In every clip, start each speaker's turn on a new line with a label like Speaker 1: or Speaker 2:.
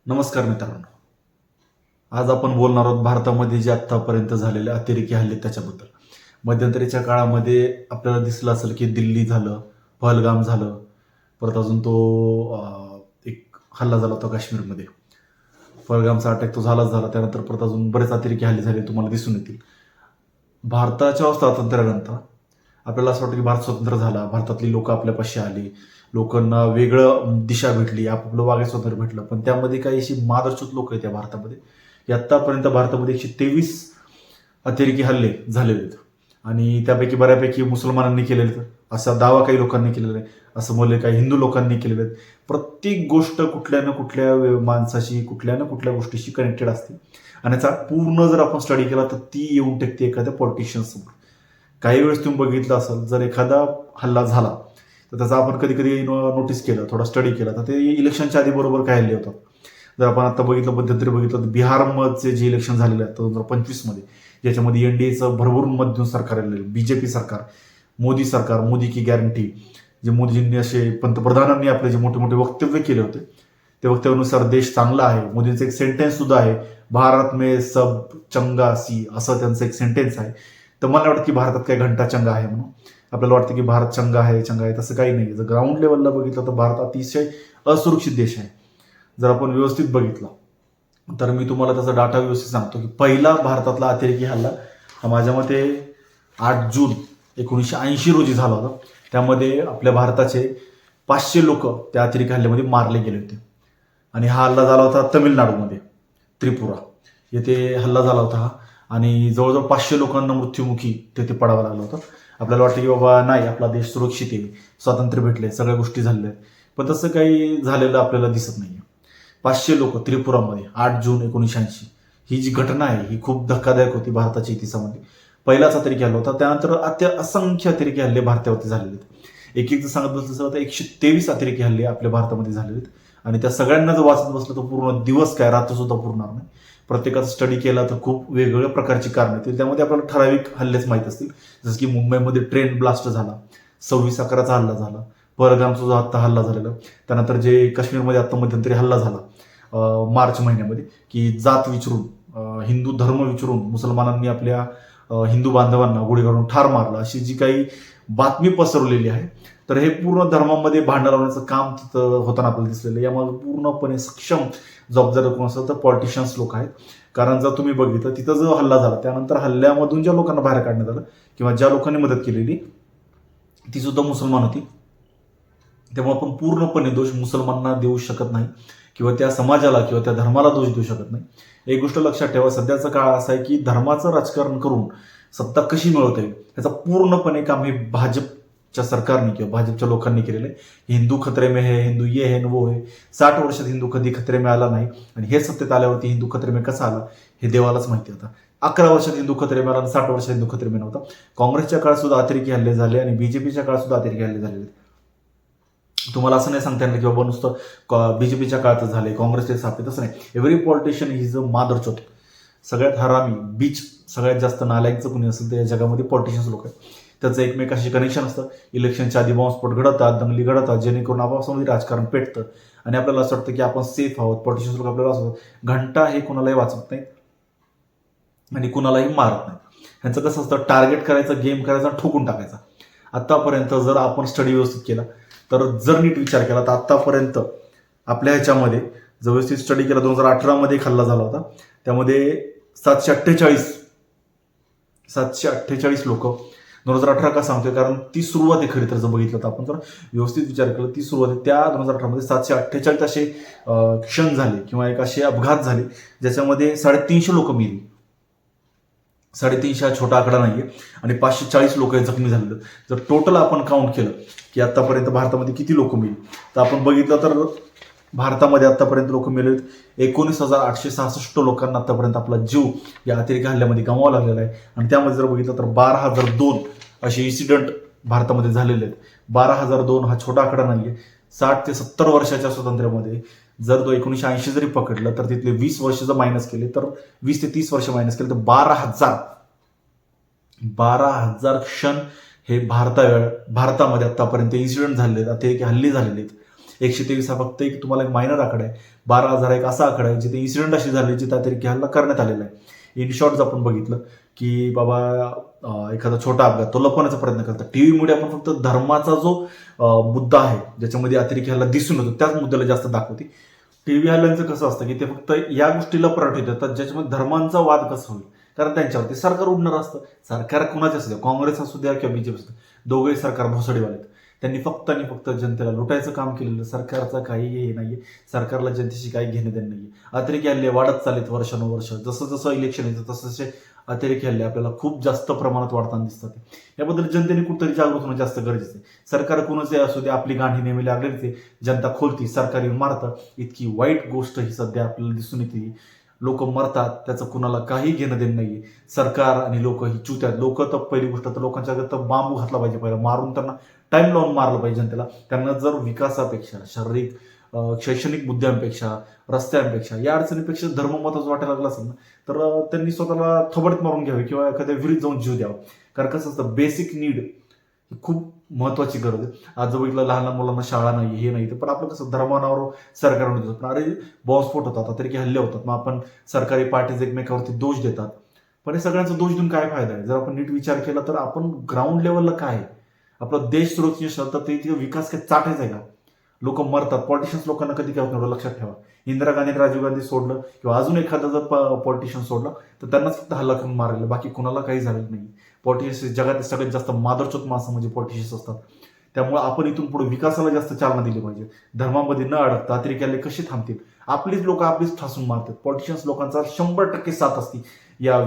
Speaker 1: नमस्कार मित्रांनो. आज आपण बोलणार आहोत भारतामध्ये जे आत्तापर्यंत झालेले अतिरेकी हल्ले त्याच्याबद्दल. मध्यंतरीच्या काळामध्ये आपल्याला दिसलं असेल की दिल्ली झालं, पहलगाम झालं, परत अजून तो एक हल्ला झाला होता काश्मीरमध्ये. पहलगामचा अटॅक तो झालाच झाला. त्यानंतर परत अजून बरेच अतिरेकी हल्ले झाले तुम्हाला दिसून येतील. भारताच्या स्वातंत्र्यानंतर आपल्याला असं वाटतं की भारत स्वतंत्र झाला, भारतातली लोक आपल्यापाशी आली, लोकांना वेगळं दिशा भेटली, आपापलं वागायचं स्वातंत्र्य भेटलं. पण त्यामध्ये काही अशी मादरचूत लोक आहेत या भारतामध्ये. आत्तापर्यंत भारतामध्ये 123 अतिरेकी हल्ले झालेले आहेत आणि त्यापैकी बऱ्यापैकी मुसलमानांनी केलेले आहेत असा दावा काही लोकांनी केलेला आहे, असं बोलले काही हिंदू लोकांनी केलेले आहेत. प्रत्येक गोष्ट कुठल्या ना कुठल्या माणसाशी, कुठल्या ना कुठल्या गोष्टीशी कनेक्टेड असते आणि याचा पूर्ण जर आपण स्टडी केला तर ती येऊन टेकते एखाद्या पॉलिटिशियन समोर. काही वेळेस तुम्ही बघितलं असाल, जर एखादा हल्ला झाला तर त्याचा आपण कधी कधी नोटीस केलं, थोडा स्टडी केला, तर ते इलेक्शनच्या आधी बरोबर काय हल्ले होतात. जर आपण आता बघितलं, मध्यंतरी बघितलं तर बिहारमध्ये जे इलेक्शन झालेलं आहे 2025 मध्ये, ज्याच्यामध्ये एनडीएचं भरभरून मत देऊन सरकार आलेलं, बीजेपी सरकार, मोदी सरकार, मोदी की गॅरंटी, जे मोदीजींनी असे पंतप्रधानांनी आपले जे मोठे मोठे वक्तव्य केले होते त्या वक्तव्यानुसार देश चांगला आहे. मोदींचं एक सेंटेन्स सुद्धा आहे, भारत में सब चंगा सी, असं त्यांचं एक सेंटेन्स आहे. तर मला वाटतं की भारतात काही घंटा चंगा आहे म्हणून. आपल्याला वाटतं की भारत चंगा आहे, चंगा आहे, तसं काही नाही. जर ग्राउंड लेवलला बघितलं तर भारत अतिशय असुरक्षित देश आहे. जर आपण व्यवस्थित बघितलं तर मी तुम्हाला त्याचा डाटा व्यवस्थित सांगतो की पहिला भारतातला अतिरेकी हल्ला हा माझ्या मते 8 जून 1980 रोजी झाला होता. त्यामध्ये आपल्या भारताचे 500 लोक त्या अतिरेकी हल्ल्यामध्ये मारले गेले होते आणि हा हल्ला झाला होता तमिळनाडूमध्ये, त्रिपुरा येथे हल्ला झाला होता हा. आणि जवळजवळ 500 लोकांना मृत्युमुखी तेथे पडावं लागलं होतं. आपल्याला वाटतं की बाबा नाही, आपला देश सुरक्षित आहे, स्वातंत्र्य भेटले, सगळ्या गोष्टी झालेल्या आहेत, पण तसं काही झालेलं आपल्याला दिसत नाही. 500 लोक त्रिपुरामध्ये 8 जून 1980, ही जी घटना आहे ही खूप धक्कादायक होती भारताच्या इतिहासामध्ये. पहिलाच अतिरेकी हल्ला होता. त्यानंतर असंख्य अतिरेकी हल्ले भारतावरती झालेले आहेत. एक एक जर सांगत बसलं तर 123 अतिरेकी हल्ले आपल्या भारतामध्ये झालेले आहेत आणि त्या सगळ्यांना जर वाचत बसलं तर पूर्ण दिवस काय, रात्र सुद्धा पुरणार नाही. प्रत्येकाचा स्टडी केला तर खूप वेगवेगळ्या प्रकारची कारणं येतील. त्यामध्ये आपल्याला ठराविक हल्लेच माहीत असतील, जसं की मुंबईमध्ये ट्रेन ब्लास्ट झाला, 26/11चा हल्ला झाला, पहलगामचा जो आत्ता हल्ला झालेला, त्यानंतर जे काश्मीरमध्ये आत्ता मध्यंतरी हल्ला झाला मार्च महिन्यामध्ये, की जात विचारून, हिंदू धर्म विचारून मुसलमानांनी आपल्या हिंदू बांधवांना गोळी काढून ठार मारलं, अशी जी काही बातमी पसरवलेली आहे, तर हे पूर्ण धर्मामध्ये भांडण लावण्याचं काम तिथं होताना आपल्याला दिसलेलं. यामध्ये पूर्णपणे सक्षम जबाबदार कोण असेल तर पॉलिटिशियन्स लोक आहेत. कारण जर तुम्ही बघितलं तिथं जो हल्ला झाला त्यानंतर हल्ल्यामधून ज्या लोकांना बाहेर काढण्यात आलं किंवा ज्या लोकांनी मदत केलेली ती सुद्धा मुसलमान होती. त्यामुळे आपण पूर्णपणे दोष मुसलमानांना देऊ शकत नाही किंवा त्या समाजाला किंवा त्या धर्माला दोष देऊ शकत नाही. एक गोष्ट लक्षात ठेवा, सध्याचा काळ असा आहे की धर्माचं राजकारण करून सत्ता कशी मिळवता येईल याचा पूर्णपणे काम हे भाजपच्या सरकारने किंवा भाजपच्या लोकांनी केलेलं आहे. हिंदू खतरे में है, हिंदू ये है वो है. 60 वर्षात हिंदू कधी खतरे में आला नाही आणि हे सत्तेत आल्यावरती हिंदू खतरे में कसा आला हे देवालाच माहिती होता. 11 वर्षात हिंदू खतरे में आला आणि 60 वर्षात हिंदू खतरे में नव्हता. काँग्रेसच्या काळात सुद्धा अतिरेकी हल्ले झाले आणि बीजेपीच्या काळात सुद्धा अतिरेकी हल्ले झालेले. तुम्हाला असं नाही सांगता येणार की बाबा नुसतं बीजेपीच्या काळातच झाले, काँग्रेसचे सापे, तसं नाही. एव्हरी पॉलिटिशियन इज अ मादरचोद. सगळ्यात हरामी, बीच, सगळ्यात जास्त नालायकचं कुणी असेल तर या जगामध्ये पॉलिटिशियन्स लोक आहेत. त्याचं एकमेकाशी कनेक्शन असतं. इलेक्शनच्या आधी बॉम्बस्फोट घडवतात, दंगली घडवतात, जेणेकरून आपापसामध्ये राजकारण पेटतं आणि आपल्याला असं वाटतं की आपण सेफ आहोत. पॉलिटिशियन्स लोक आपल्याला वाचवतात. घंटा हे कुणालाही वाचवत नाहीत आणि कुणालाही मारत नाही. ह्यांचं कसं असतं, टार्गेट करायचं, गेम करायचा, ठोकून टाकायचा. आत्तापर्यंत जर आपण स्टडी व्यवस्थित केला तर, जर नीट विचार केला तर आत्तापर्यंत आपल्या ह्याच्यामध्ये जर व्यवस्थित स्टडी केला, 2018 मध्ये एक हल्ला झाला होता. त्यामध्ये 748 लोक. 2018 का सांगतोय कारण ती सुरुवात आहे खरी तर. जर बघितलं तर आपण जर व्यवस्थित विचार केला ती सुरुवात आहे. त्या 2018 मध्ये 748 असे क्षण झाले किंवा एक असे अपघात झाले ज्याच्यामध्ये 350 लोक मेली. 350 हा छोटा आकडा नाहीये आणि 540 लोक जखमी झालेले. जर टोटल आपण काउंट केलं की आतापर्यंत भारतामध्ये किती लोक मेली तर आपण बघितलं तर भारतामध्ये आतापर्यंत लोक मेले 19,866 लोकांना आतापर्यंत आपला जीव या अतिरेकी हल्ल्यामध्ये गमावा लागलेला आहे. आणि त्यामध्ये जर बघितलं तर 12,002 असे इन्सिडेंट भारतामध्ये झालेले आहेत. 12,002 हा छोटा आकडा नाहीये. 60 ते 70 वर्षाच्या स्वातंत्र्यामध्ये जर तो 1980 जरी पकडलं तर तिथले 20 वर्ष जर मायनस केले तर 20 ते 30 वर्ष मायनस केले तर 12,000 क्षण हे भारतामध्ये आतापर्यंत इन्सिडेंट झालेले आहेत, अतिरेकी हल्ले झालेले आहेत. 123 हा फक्त एक तुम्हाला एक मायनर आकडा आहे. 12,000 एक असा आकडा आहे जिथे इन्सिडेंट अशी झाली जिथे अतिरेकी हल्ला करण्यात आलेला आहे. इन शॉर्ट आपण बघितलं की बाबा एखादा छोटा अपघात तो लपवण्याचा प्रयत्न करतात. टीव्हीमुळे आपण फक्त धर्माचा जो मुद्दा आहे ज्याच्यामध्ये अतिरेकी हल्ला दिसून येतो त्याच मुद्द्याला जास्त दाखवते. टीव्ही हल्ल्यांचं कसं असतं की ते फक्त या गोष्टीला प्रायोरिटी देतात ज्याच्यामध्ये धर्मांचा वाद कसा होईल, कारण त्यांच्यावरती सरकार उडणार असतं. सरकार कुणाचे असू द्या, काँग्रेस असू द्या किंवा बीजेपी असू द्या, दोघेही सरकार भोसडीवाले आहेत. त्यांनी फक्त आणि फक्त जनतेला लुटायचं काम केलेलं. सरकारचं काही हे नाहीये, सरकारला जनतेशी काही घेणं देणं नाहीये. अतिरेकी हल्ले वाढत चाललेत वर्षानुवर्ष. जसं जसं इलेक्शन येतं तसं तसे अतिरेकी हल्ले आपल्याला खूप जास्त प्रमाणात वाढताना दिसतात. याबद्दल जनतेने कुठेतरी जागृत होणं जास्त गरजेचं आहे. सरकार कुणाचे असू दे, आपली गांधी नेहमी लागलेलीच आहे. जनता खोलती, सरकार येऊन मारतं. इतकी वाईट गोष्ट ही सध्या आपल्याला दिसून येते. लोक मरतात, त्याचं कुणाला काही घेणं देणं नाहीये. सरकार आणि लोक ही चुत्यात. लोक तर पहिली गोष्ट तर लोकांच्या तर बांबू घातला पाहिजे, पहिला मारून त्यांना टाइम लावून मारलं पाहिजे जनतेला. त्यांना जर विकासापेक्षा, शारीरिक शैक्षणिक मुद्द्यांपेक्षा, रस्त्यांपेक्षा, या अडचणीपेक्षा धर्म महत्त्वाचं वाटायला लागला असेल ना, तर त्यांनी स्वतःला थोबडीत मारून घ्यावे किंवा एखाद्या विहिरीत जाऊन जीव द्यावा. कारण कसं असतं, बेसिक नीड ही खूप महत्वाची गरज आहे. आज जर बघितलं लहान लहान मुलांना शाळा नाही, हे नाही, पण आपलं कसं धर्मानावर सरकारने देतो. पण अरे बॉम्बस्फोट होतात, अतिरेकी हल्ले होतात, मग आपण सरकारी पार्टीज एकमेकावरती दोष देतात. पण हे सगळ्यांचा दोष देऊन काय फायदा आहे? जर आपण नीट विचार केला तर आपण ग्राउंड लेवलला काय आहे, आपला देश सुरक्षित असेल तर ते विकास काय चाटायचा आहे का? लोक मरतात. पॉलिटिशियन्स लोकांना कधी काय होतं लक्षात ठेवा. इंदिरा गांधी, राजीव गांधी सोडलं किंवा अजून एखादा जर पॉलिटिशियन सोडलं तर त्यांनाच फक्त हल्ला करून मारलेलं, बाकी कुणाला काही झालेलं नाही. पॉलिटिशियन्स जगात सगळ्यात जास्त मादरचोत माणसं म्हणजे पॉलिटिशियन्स असतात. त्यामुळे आपण इथून पुढे विकासाला जास्त चालना दिली पाहिजे. धर्मामध्ये न अडकता अतिरेकी हल्ले कसे थांबतील? आपलीच लोक आपलीच ठासून मारतात. पॉलिटिशियन्स लोकांचा 100% साथ असते या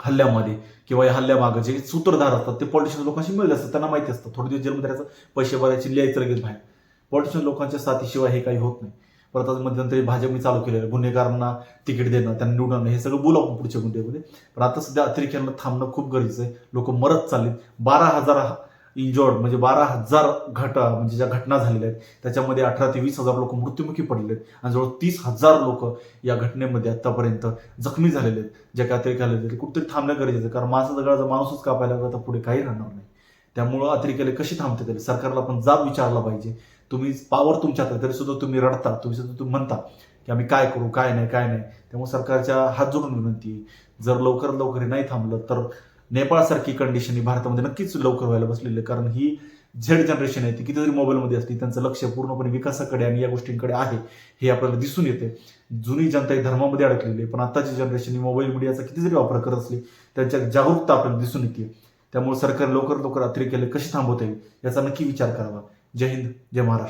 Speaker 1: हल्ल्यामध्ये किंवा या हल्ल्यामागे जे सूत्रधार असतात ते पॉलिटिशियन लोकांशी मिळत असतात. त्यांना माहिती असतं थोडे दिवस जेलमध्ये राहायचं, पैसे भरायचे, लिहायचं लगेच बाहेर. पॉलिटिशियन लोकांच्या साथीशिवाय हे काही होत नाही. परत आज मध्यंतरी भाजपने चालू केलेलं गुन्हेगारांना तिकीट देणं, त्यांना निवडून आणणं, हे सगळं बोलू आपण पुढच्या गुन्ह्यामध्ये. पण आता सध्या अतिरेक्यांना थांबणं खूप गरजेचं आहे. लोक मरत चाललीत. 12,000 इंजॉर्ड म्हणजे 12,000 म्हणजे ज्या घटना झालेल्या आहेत त्याच्यामध्ये 18,000 ते 20,000 लोक मृत्युमुखी पडलेले आहेत आणि जवळ 30,000 लोक या घटनेमध्ये आतापर्यंत जखमी झालेले आहेत. जे काय अतिरेक आलेले कुठेतरी थांबणं गरजेचं आहे, कारण माणसाचा गळा जर माणूसच कापायला लागला तर पुढे काही राहणार नाही. त्यामुळं अतिरेकी कशी थांबते तरी सरकारला आपण जाब विचारला पाहिजे. तुम्ही पावर तुमच्यात आहे तरी सुद्धा तुम्ही रडता, तुम्ही म्हणता की आम्ही काय करू, काय नाही. त्यामुळे सरकारच्या हात जोडून विनंती, जर लवकरात लवकर हे नाही थांबलं तर नेपाळसारखी कंडिशन ही भारतामध्ये नक्कीच लवकर व्हायला बसलेली आहे. कारण ही झेड जनरेशन आहे ती कितीतरी मोबाईलमध्ये असते, त्यांचं लक्ष पूर्णपणे विकासाकडे आणि या गोष्टींकडे आहे हे आपल्याला दिसून येते. जुनी जनता ही धर्मामध्ये अडकलेली आहे, पण आताची जनरेशन ही मोबाईल मीडियाचा किती जरी वापर करत असली त्यांच्या जागरूकता आपल्याला दिसून येते. त्यामुळे सरकार लवकर अतिरेकी कशी थांबवता येईल याचा नक्की विचार करावा. जय हिंद, जय महाराष्ट्र.